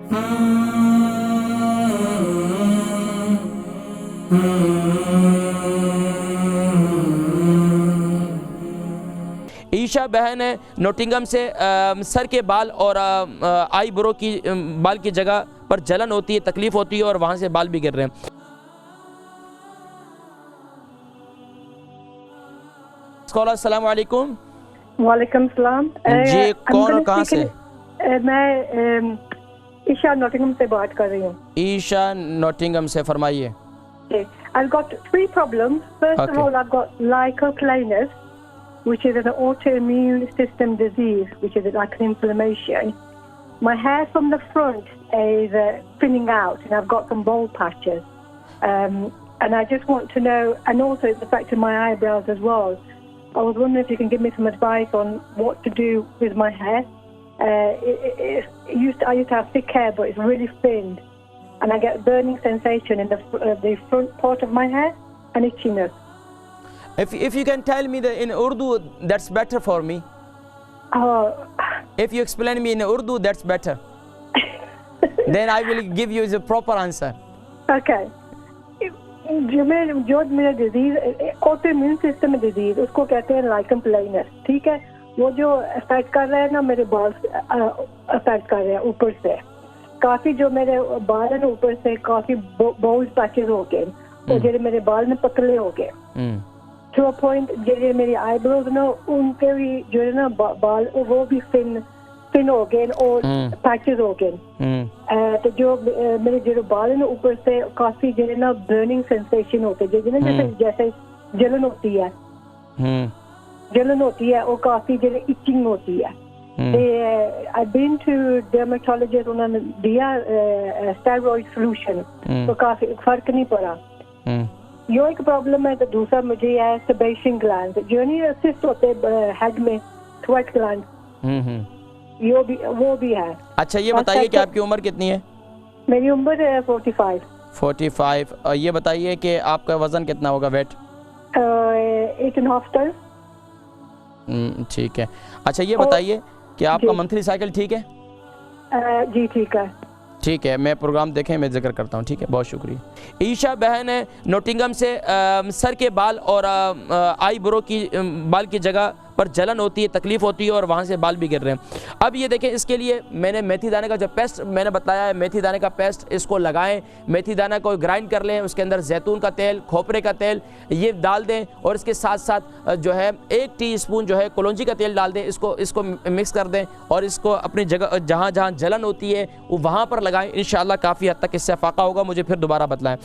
ईशा बहन है नोटिंगम से, सर के बाल और आई ब्रो की बाल की जगह पर जलन होती है, तकलीफ होती है और वहाँ से बाल भी गिर रहे हैं। अस्सलाम वालेकुम। वालेकुम सलाम। जी कौन और कहाँ से? मैं ईशा नोटिंगम से बात कर रही हूँ। ईशा नोटिंगम से, फरमाइए। I've got three problems. First of all, I've got lycoplanus, which is an autoimmune system disease, which is like an inflammation. My hair from the front is thinning out, and I've got some bald patches. And I just want to know, and also it's affected my eyebrows as well. I was wondering if you can give me some advice on what to do with my hair. I used to have thick hair, but it's really thin, and I get burning sensation in the front part of my hair and itchiness. If you can tell me in Urdu, that's better for me. If you explain me in Urdu, that's better. Then I will give you the proper answer. Okay. जो मेरा disease autoimmune system disease, उसको कहते हैं lichen प्लाइनस। ठीक है, वो जो affect कर रहा है ना, मेरे बाल अफेक्ट कर रहे हैं ऊपर से। काफी जो मेरे बाल है ना, ऊपर से काफी बाउल पैचेस हो गए, और जो मेरे बाल में पतले हो गए टू अ पॉइंट। जो मेरी आईब्रोज ना, उनके भी जो है ना बाल, वो भी फिन हो गए और पैचेस हो गए। तो जो मेरे जो बाल है ना, ऊपर से काफी जो है ना बर्निंग सेंसेशन होते हैं, जैसे जलन होती है, जलन होती है, और काफी जो है इचिंग होती है। I've been to dermatologist, उन्होंने दिया स्टेरॉइड सोल्यूशन, तो काफी फर्क नहीं पड़ा। यो एक प्रॉब्लम है। तो दूसरा मुझे है सेबेशियन ग्लैंड, जो नहीं असिस्ट होते हेड में, स्वेट ग्लैंड, वो भी है। अच्छा, ये बताइए कि आपकी उम्र कितनी है? मेरी उम्र है 45। 45। और ये बताइए कि आपका वजन कितना होगा, वेट? 8.5 टन। ठीक है। अच्छा, ये बताइए कि आपका मंथली साइकिल ठीक है? जी ठीक है। ठीक है, मैं प्रोग्राम देखें, मैं जिक्र करता हूँ। ठीक है, बहुत शुक्रिया। ईशा बहन है नोटिंगम से, सर के बाल और आई ब्रो की बाल की जगह पर जलन होती है, तकलीफ होती है और वहाँ से बाल भी गिर रहे हैं। अब ये देखें, इसके लिए मैंने मेथी दाने का जो पेस्ट मैंने बताया है, मेथी दाने का पेस्ट, इसको लगाएं। मेथी दाना को ग्राइंड कर लें, उसके अंदर जैतून का तेल, खोपरे का तेल ये डाल दें, और इसके साथ साथ जो है 1 टीस्पून जो है कलौंजी का तेल डाल दें। इसको मिक्स कर दें और इसको अपनी जगह जहाँ जहाँ जलन होती है वहाँ पर लगाएं। इंशाअल्लाह काफ़ी हद तक इससे फ़ायदा होगा। मुझे फिर दोबारा बतलाएं।